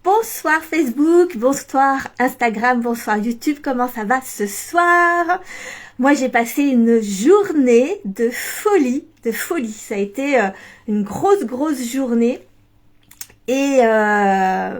Bonsoir Facebook, bonsoir Instagram, bonsoir YouTube, comment ça va ce soir? Moi j'ai passé une journée de folie, ça a été une grosse journée. Et il y a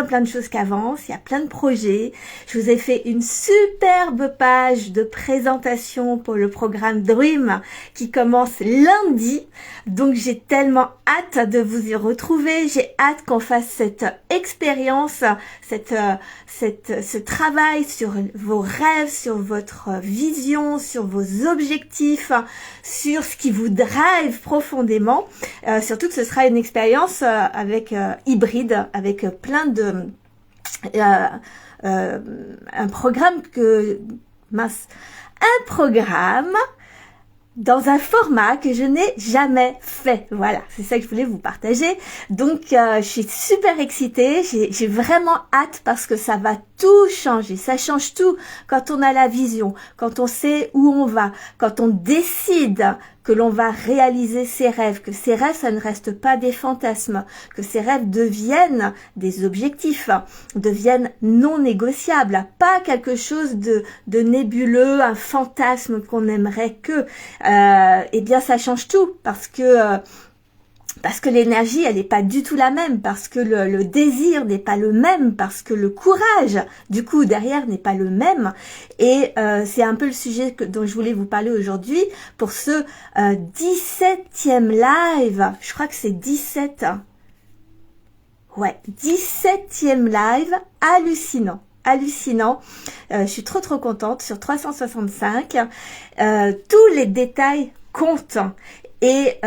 plein de choses qui avancent, il y a plein de projets. Je vous ai fait une superbe page de présentation pour le programme Dream qui commence lundi. Donc j'ai tellement hâte de vous y retrouver. J'ai hâte qu'on fasse cette expérience, ce travail sur vos rêves, sur votre vision, sur vos objectifs, sur ce qui vous drive profondément. Surtout que ce sera une expérience avec hybride, avec plein de un programme dans un format que je n'ai jamais fait. Voilà, c'est ça que je voulais vous partager. Donc, je suis super excitée. J'ai vraiment hâte parce que ça va tout changer. Ça change tout quand on a la vision, quand on sait où on va, quand on décide que l'on va réaliser ses rêves, que ces rêves, ça ne reste pas des fantasmes, que ces rêves deviennent des objectifs, deviennent non négociables, pas quelque chose de nébuleux, un fantasme qu'on aimerait que. Eh bien, ça change tout parce que l'énergie, elle n'est pas du tout la même, parce que le désir n'est pas le même, parce que le courage, du coup, derrière n'est pas le même. Et c'est un peu le sujet dont je voulais vous parler aujourd'hui pour ce 17e live. Je crois que c'est 17. Ouais, 17e live, hallucinant. Je suis trop contente. Sur 365, tous les détails comptent. Et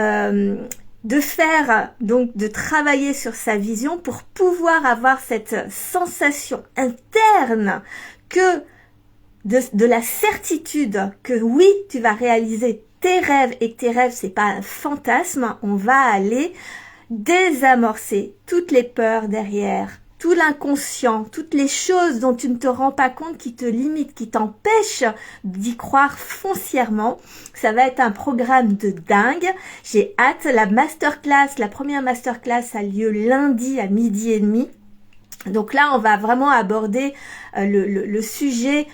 de travailler sur sa vision pour pouvoir avoir cette sensation interne que de la certitude que oui, tu vas réaliser tes rêves et que tes rêves, c'est pas un fantasme. On va aller désamorcer toutes les peurs derrière, tout l'inconscient, toutes les choses dont tu ne te rends pas compte qui te limitent, qui t'empêchent d'y croire foncièrement. Ça va être un programme de dingue. J'ai hâte. La première masterclass a lieu lundi à 12h30. Donc là, on va vraiment aborder le sujet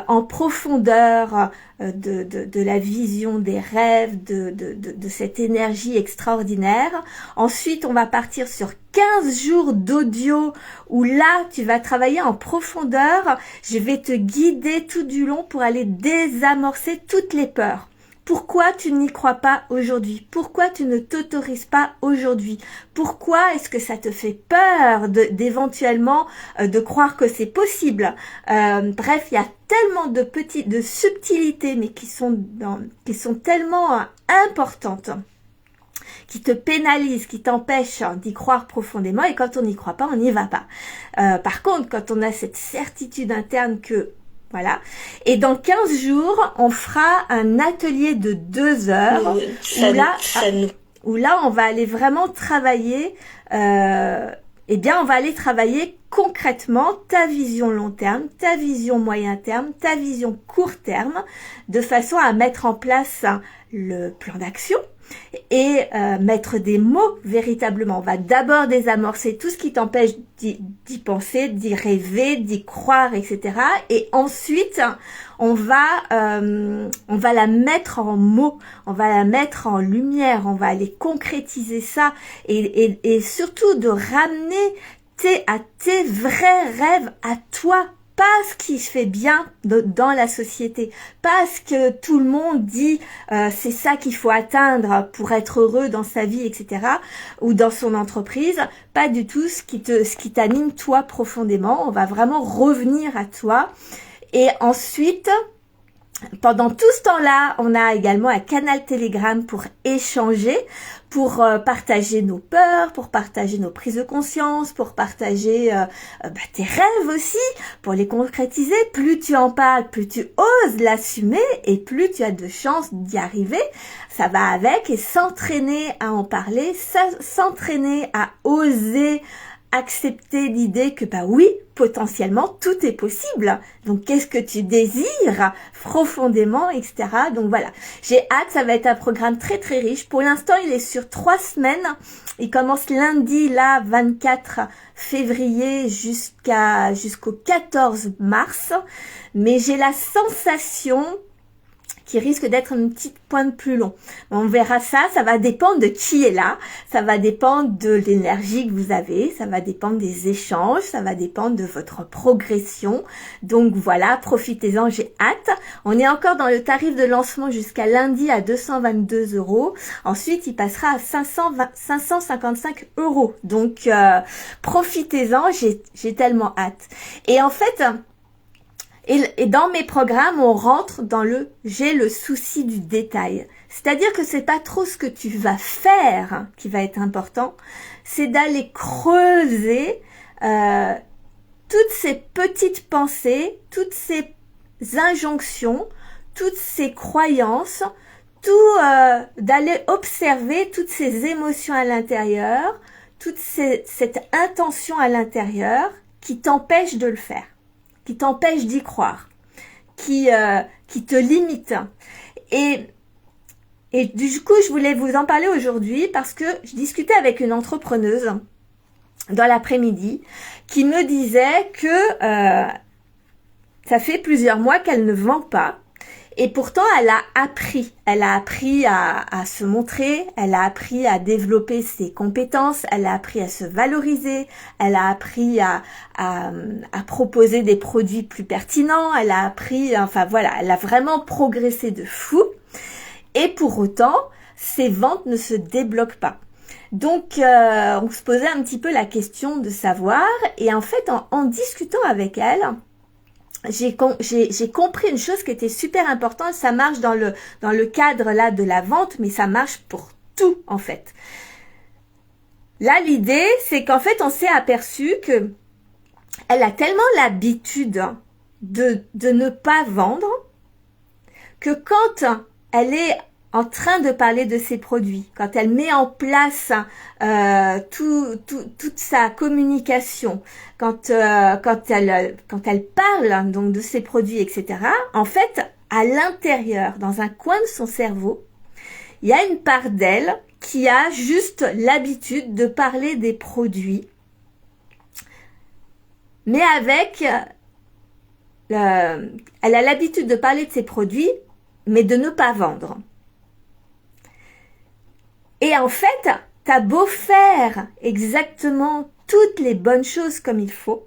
en profondeur de la vision des rêves, de cette énergie extraordinaire. Ensuite, on va partir sur 15 jours d'audio où là, tu vas travailler en profondeur. Je vais te guider tout du long pour aller désamorcer toutes les peurs. Pourquoi tu n'y crois pas aujourd'hui? Pourquoi tu ne t'autorises pas aujourd'hui? Pourquoi est-ce que ça te fait peur d'éventuellement de croire que c'est possible? Bref, il y a tellement de subtilités, mais qui sont tellement importantes, qui te pénalisent, qui t'empêchent d'y croire profondément. Et quand on n'y croit pas, on n'y va pas. Par contre, quand on a cette certitude interne que voilà. Et dans 15 jours, on fera un atelier de 2 heures où là, on va aller vraiment travailler, on va aller travailler concrètement ta vision long terme, ta vision moyen terme, ta vision court terme, de façon à mettre en place le plan d'action et mettre des mots véritablement. On va d'abord désamorcer tout ce qui t'empêche d'y penser, d'y rêver, d'y croire, etc. Et ensuite, on va la mettre en mots, on va la mettre en lumière, on va aller concrétiser ça et surtout de ramener à tes vrais rêves à toi. Pas ce qui se fait bien dans la société, pas ce que tout le monde dit, c'est ça qu'il faut atteindre pour être heureux dans sa vie, etc. ou dans son entreprise, pas du tout ce qui t'anime toi profondément. On va vraiment revenir à toi. Et ensuite, pendant tout ce temps-là, on a également un canal Telegram pour échanger, pour partager nos peurs, pour partager nos prises de conscience, pour partager tes rêves aussi, pour les concrétiser. Plus tu en parles, plus tu oses l'assumer et plus tu as de chances d'y arriver. Ça va avec, et s'entraîner à en parler, s'entraîner à oser accepter l'idée que bah oui, potentiellement tout est possible. Donc qu'est-ce que tu désires profondément, etc. Donc voilà, j'ai hâte, ça va être un programme très très riche. Pour l'instant, il est sur 3 semaines. Il commence lundi, là, 24 février jusqu'au 14 mars. Mais j'ai la sensation qui risque d'être une petite pointe plus long. On verra ça, ça va dépendre de qui est là, ça va dépendre de l'énergie que vous avez, ça va dépendre des échanges, ça va dépendre de votre progression. Donc voilà, profitez-en, j'ai hâte. On est encore dans le tarif de lancement jusqu'à lundi à 222 €. Ensuite, il passera à 555 €. Donc profitez-en, j'ai tellement hâte. Et en fait, et dans mes programmes, on rentre dans j'ai le souci du détail. C'est-à-dire que c'est pas trop ce que tu vas faire qui va être important, c'est d'aller creuser toutes ces petites pensées, toutes ces injonctions, toutes ces croyances, d'aller observer toutes ces émotions à l'intérieur, cette intention à l'intérieur qui t'empêche de le faire, qui t'empêche d'y croire, qui te limite. Et du coup, je voulais vous en parler aujourd'hui parce que je discutais avec une entrepreneuse dans l'après-midi qui me disait que ça fait plusieurs mois qu'elle ne vend pas. Et pourtant, elle a appris à se montrer, elle a appris à développer ses compétences, elle a appris à se valoriser, elle a appris à proposer des produits plus pertinents, elle a appris, enfin voilà, elle a vraiment progressé de fou. Et pour autant, ses ventes ne se débloquent pas. Donc, on se posait un petit peu la question de savoir, et en fait, en discutant avec elle, j'ai compris une chose qui était super importante. Ça marche dans le cadre là de la vente, mais ça marche pour tout en fait. Là, l'idée, c'est qu'en fait, on s'est aperçu que elle a tellement l'habitude de ne pas vendre que quand elle est en train de parler de ses produits, quand elle met en place toute sa communication, quand elle parle donc de ses produits, etc. En fait, à l'intérieur, dans un coin de son cerveau, il y a une part d'elle qui a juste l'habitude de parler des produits, mais elle a l'habitude de parler de ses produits, mais de ne pas vendre. Et en fait, t'as beau faire exactement toutes les bonnes choses comme il faut,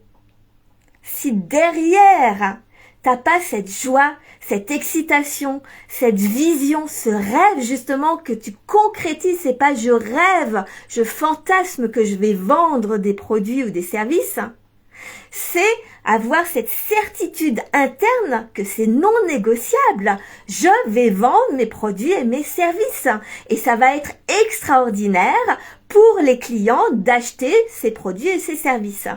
si derrière, t'as pas cette joie, cette excitation, cette vision, ce rêve justement que tu concrétises, c'est pas je rêve, je fantasme que je vais vendre des produits ou des services, c'est avoir cette certitude interne que c'est non négociable. Je vais vendre mes produits et mes services. Et ça va être extraordinaire pour les clients d'acheter ces produits et ces services.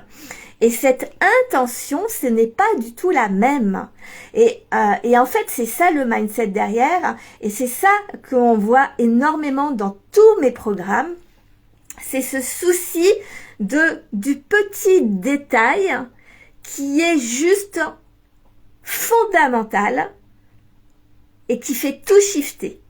Et cette intention, ce n'est pas du tout la même. Et en fait, c'est ça le mindset derrière. Et c'est ça qu'on voit énormément dans tous mes programmes. C'est ce souci du petit détail qui est juste fondamental et qui fait tout shifter.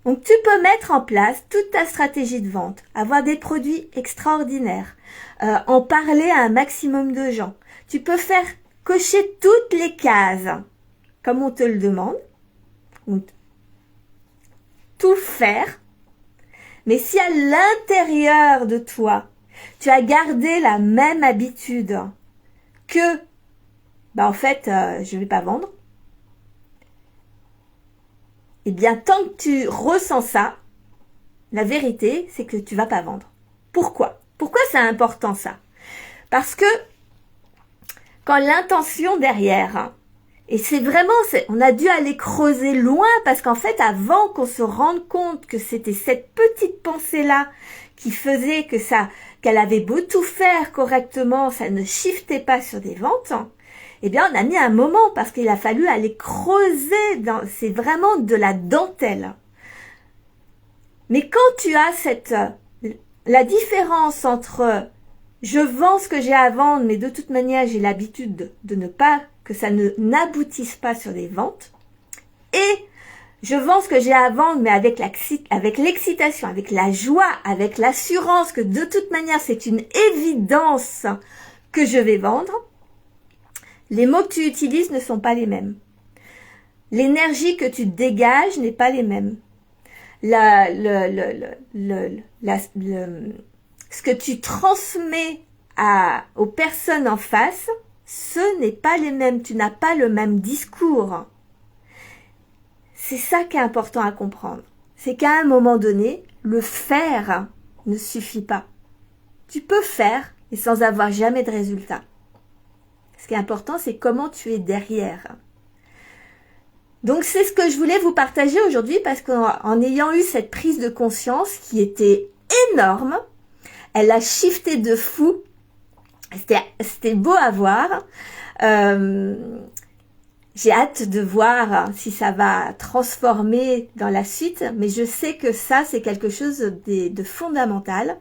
Donc tu peux mettre en place toute ta stratégie de vente, avoir des produits extraordinaires, en parler à un maximum de gens. Tu peux faire cocher toutes les cases comme on te le demande, tout faire. Mais si à l'intérieur de toi, tu as gardé la même habitude que, en fait, je vais pas vendre, eh bien, tant que tu ressens ça, la vérité, c'est que tu vas pas vendre. Pourquoi? Pourquoi c'est important ça? Parce que quand l'intention derrière, et c'est vraiment, on a dû aller creuser loin parce qu'en fait, avant qu'on se rende compte que c'était cette petite pensée-là qui faisait qu'elle avait beau tout faire correctement, ça ne shiftait pas sur des ventes, eh bien, on a mis un moment parce qu'il a fallu aller creuser c'est vraiment de la dentelle. Mais quand tu as la différence entre Je vends ce que j'ai à vendre, mais de toute manière, j'ai l'habitude de ne pas, que ça n'aboutisse pas sur les ventes. Et je vends ce que j'ai à vendre, mais avec l'excitation, avec la joie, avec l'assurance que de toute manière, c'est une évidence que je vais vendre. Les mots que tu utilises ne sont pas les mêmes. L'énergie que tu dégages n'est pas les mêmes. Ce que tu transmets aux personnes en face, ce n'est pas les mêmes. Tu n'as pas le même discours. C'est ça qui est important à comprendre. C'est qu'à un moment donné, le faire ne suffit pas. Tu peux faire, mais sans avoir jamais de résultat. Ce qui est important, c'est comment tu es derrière. Donc c'est ce que je voulais vous partager aujourd'hui parce qu'en ayant eu cette prise de conscience qui était énorme, elle a shifté de fou. C'était beau à voir. J'ai hâte de voir si ça va transformer dans la suite, mais je sais que ça, c'est quelque chose de fondamental.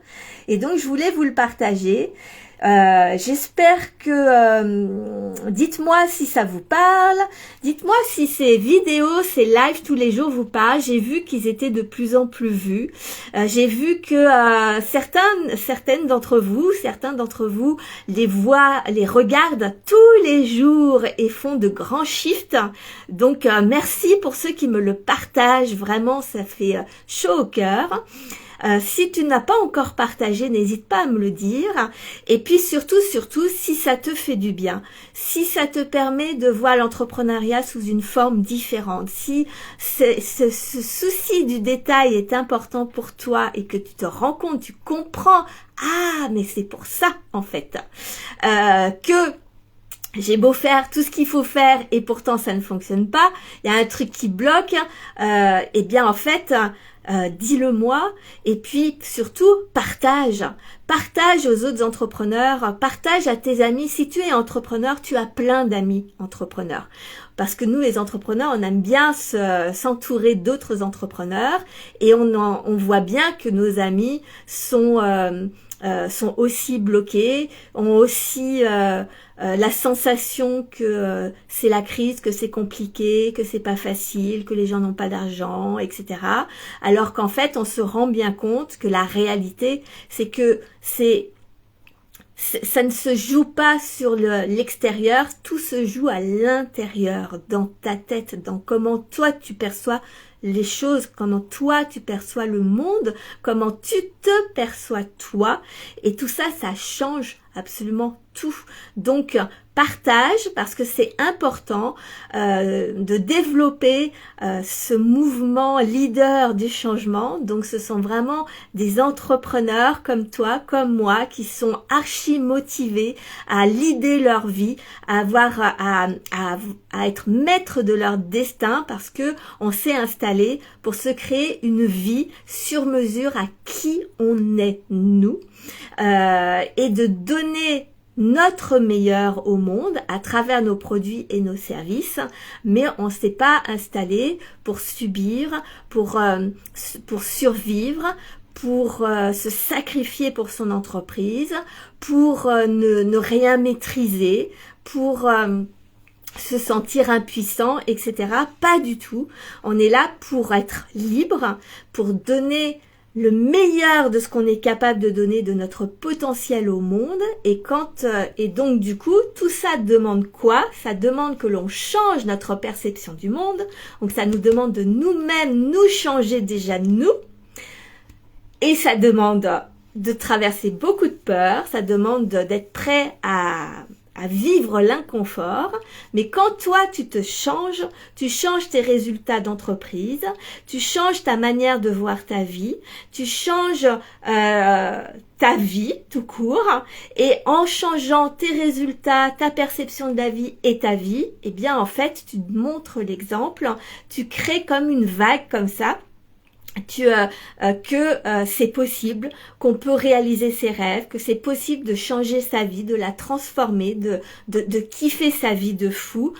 Et donc, je voulais vous le partager. J'espère que dites-moi si ça vous parle, dites-moi si ces vidéos, ces lives tous les jours vous parlent. J'ai vu qu'ils étaient de plus en plus vus. J'ai vu que certains d'entre vous les voient, les regardent tous les jours et font de grands shifts. Donc merci pour ceux qui me le partagent, vraiment ça fait chaud au cœur. Si tu n'as pas encore partagé, n'hésite pas à me le dire. Et puis surtout, si ça te fait du bien, si ça te permet de voir l'entrepreneuriat sous une forme différente, si ce souci du détail est important pour toi et que tu te rends compte, tu comprends, mais c'est pour ça en fait, que j'ai beau faire tout ce qu'il faut faire et pourtant ça ne fonctionne pas, il y a un truc qui bloque, et bien en fait, dis-le-moi et puis surtout partage aux autres entrepreneurs, partage à tes amis. Si tu es entrepreneur, tu as plein d'amis entrepreneurs parce que nous les entrepreneurs, on aime bien s'entourer d'autres entrepreneurs et on voit bien que nos amis sont aussi bloqués, ont aussi la sensation que c'est la crise, que c'est compliqué, que c'est pas facile, que les gens n'ont pas d'argent, etc. Alors qu'en fait, on se rend bien compte que la réalité, c'est que ça ne se joue pas sur l'extérieur, tout se joue à l'intérieur, dans ta tête, dans comment toi tu perçois les choses, comment toi tu perçois le monde, comment tu te perçois toi, et tout ça, ça change absolument tout. Donc partage parce que c'est important de développer ce mouvement leader du changement. Donc ce sont vraiment des entrepreneurs comme toi, comme moi, qui sont archi motivés à leader leur vie, à être maître de leur destin parce que on s'est installé pour se créer une vie sur mesure à qui on est nous et de donner notre meilleur au monde à travers nos produits et nos services, mais on s'est pas installé pour subir, pour survivre, pour se sacrifier pour son entreprise, pour ne rien maîtriser, pour se sentir impuissant, etc. Pas du tout. On est là pour être libre, pour donner le meilleur de ce qu'on est capable de donner de notre potentiel au monde et donc du coup tout ça demande quoi? Ça demande que l'on change notre perception du monde, donc ça nous demande de nous-mêmes nous changer déjà nous, et ça demande de traverser beaucoup de peur, ça demande d'être prêt à vivre l'inconfort, mais quand toi tu changes tes résultats d'entreprise, tu changes ta manière de voir ta vie, tu changes ta vie tout court, et en changeant tes résultats, ta perception de la vie et ta vie, eh bien en fait tu montres l'exemple, tu crées comme une vague comme ça, que c'est possible, qu'on peut réaliser ses rêves, que c'est possible de changer sa vie, de la transformer, de kiffer sa vie de fou,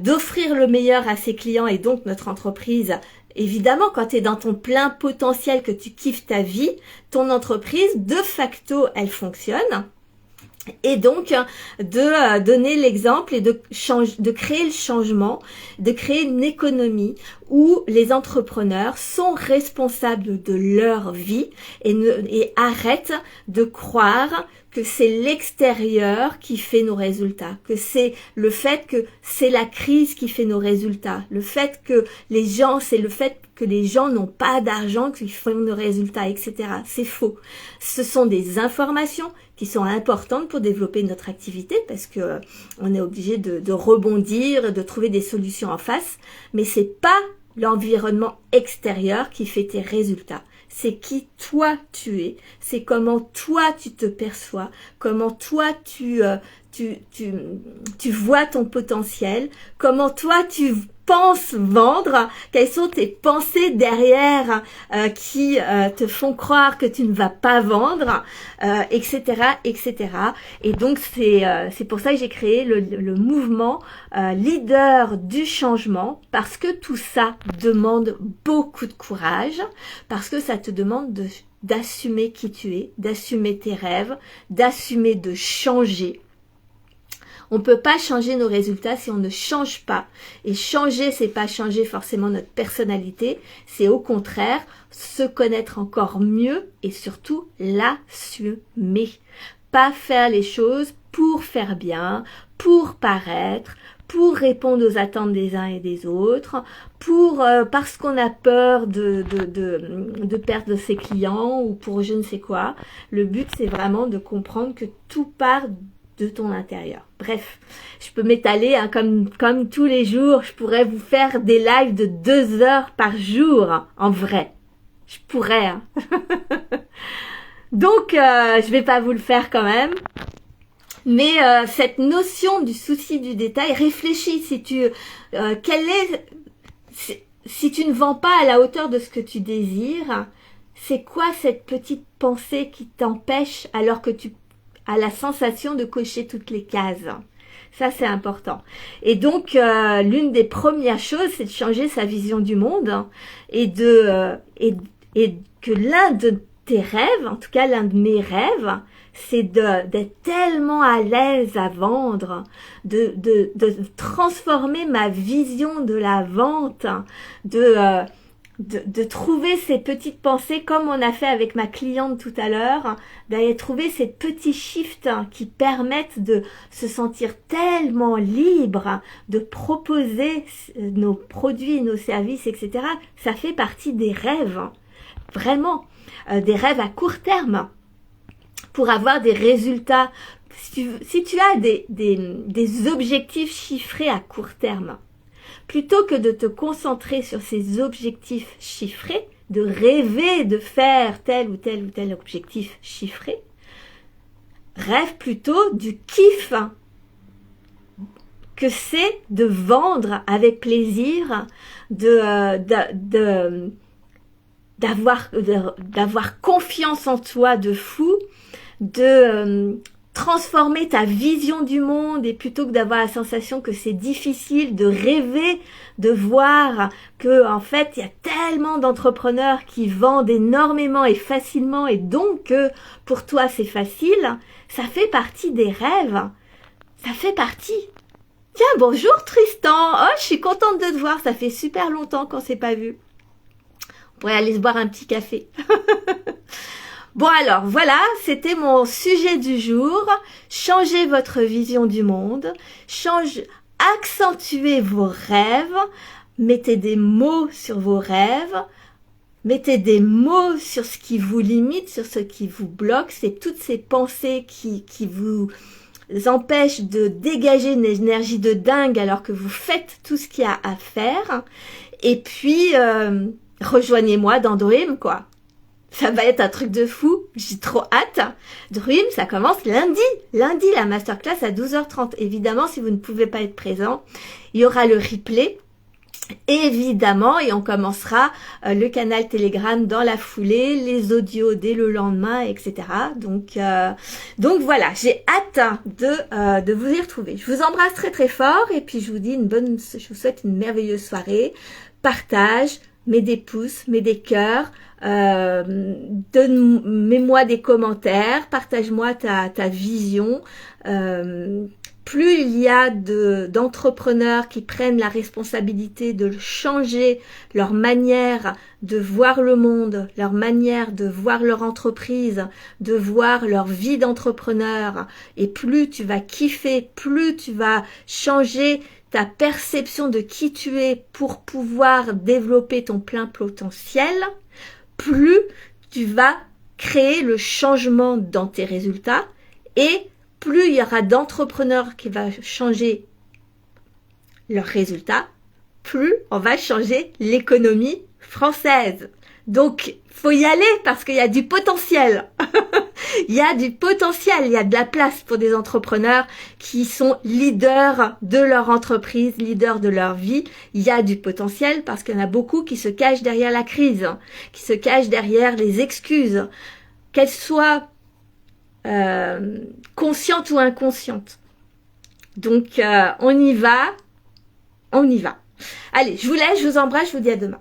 d'offrir le meilleur à ses clients et donc notre entreprise. Évidemment, quand tu es dans ton plein potentiel, que tu kiffes ta vie, ton entreprise, de facto, elle fonctionne. Et donc, de donner l'exemple et de créer le changement, de créer une économie où les entrepreneurs sont responsables de leur vie et arrêtent de croire que c'est l'extérieur qui fait nos résultats, que c'est le fait que c'est la crise qui fait nos résultats, le fait que c'est le fait que les gens n'ont pas d'argent qui font nos résultats, etc. C'est faux. Ce sont des informations qui sont importantes pour développer notre activité parce que on est obligé de rebondir, de trouver des solutions en face, mais c'est pas l'environnement extérieur qui fait tes résultats. C'est qui toi tu es, c'est comment toi tu te perçois, comment toi tu vois ton potentiel, comment toi tu penses vendre, quelles sont tes pensées derrière qui te font croire que tu ne vas pas vendre, etc., etc. Et donc c'est pour ça que j'ai créé le mouvement leader du changement, parce que tout ça demande beaucoup de courage, parce que ça te demande d'assumer qui tu es, d'assumer tes rêves, d'assumer de changer. On peut pas changer nos résultats si on ne change pas. Et changer, c'est pas changer forcément notre personnalité, c'est au contraire se connaître encore mieux et surtout l'assumer. Pas faire les choses pour faire bien, pour paraître, pour répondre aux attentes des uns et des autres, parce qu'on a peur de perdre ses clients ou pour je ne sais quoi. Le but, c'est vraiment de comprendre que tout part de ton intérieur. Bref, je peux m'étaler comme tous les jours. Je pourrais vous faire des lives de 2 heures par jour, en vrai. Je pourrais. Hein. Donc, je vais pas vous le faire quand même. Mais cette notion du souci du détail, réfléchis si tu si tu ne vends pas à la hauteur de ce que tu désires, c'est quoi cette petite pensée qui t'empêche alors que tu as la sensation de cocher toutes les cases? Ça, c'est important. Et donc, l'une des premières choses, c'est de changer sa vision du monde et que l'un de tes rêves, en tout cas l'un de mes rêves, c'est d'être tellement à l'aise à vendre, de transformer ma vision de la vente, de trouver ces petites pensées comme on a fait avec ma cliente tout à l'heure, d'aller trouver ces petits shifts qui permettent de se sentir tellement libre, de proposer nos produits, nos services, etc. Ça fait partie des rêves, vraiment, des rêves à court terme. Pour avoir des résultats, si tu as des objectifs chiffrés à court terme, plutôt que de te concentrer sur ces objectifs chiffrés, de rêver de faire tel ou tel ou tel objectif chiffré, rêve plutôt du kiff que c'est de vendre avec plaisir, d'avoir confiance en toi de fou, de transformer ta vision du monde, et plutôt que d'avoir la sensation que c'est difficile, de rêver, de voir que en fait il y a tellement d'entrepreneurs qui vendent énormément et facilement, et donc pour toi c'est facile. Ça fait partie des rêves, ça fait partie. Tiens, bonjour Tristan, oh je suis contente de te voir, ça fait super longtemps qu'on s'est pas vu. On pourrait aller se boire un petit café. Bon alors, voilà, c'était mon sujet du jour. Changez votre vision du monde. Accentuez vos rêves. Mettez des mots sur vos rêves. Mettez des mots sur ce qui vous limite, sur ce qui vous bloque. C'est toutes ces pensées qui vous empêchent de dégager une énergie de dingue alors que vous faites tout ce qu'il y a à faire. Et puis, rejoignez-moi dans Dream, quoi. Ça va être un truc de fou, j'ai trop hâte. Dream, ça commence lundi. Lundi, la masterclass à 12h30. Évidemment, si vous ne pouvez pas être présent, il y aura le replay. Évidemment, et on commencera le canal Telegram dans la foulée, les audios dès le lendemain, etc. Donc voilà, j'ai hâte de vous y retrouver. Je vous embrasse très très fort et puis je vous dis je vous souhaite une merveilleuse soirée. Partage, mets des pouces, mets des cœurs, mets-moi des commentaires, partage-moi ta vision. Plus il y a d'entrepreneurs qui prennent la responsabilité de changer leur manière de voir le monde, leur manière de voir leur entreprise, de voir leur vie d'entrepreneur, et plus tu vas kiffer, plus tu vas changer ta perception de qui tu es pour pouvoir développer ton plein potentiel, plus tu vas créer le changement dans tes résultats, et plus il y aura d'entrepreneurs qui vont changer leurs résultats, plus on va changer l'économie française. Donc, faut y aller parce qu'il y a du potentiel. Il y a du potentiel, il y a de la place pour des entrepreneurs qui sont leaders de leur entreprise, leaders de leur vie. Il y a du potentiel parce qu'il y en a beaucoup qui se cachent derrière la crise, qui se cachent derrière les excuses, qu'elles soient consciente ou inconsciente. Donc on y va. Allez, je vous laisse, je vous embrasse, je vous dis à demain.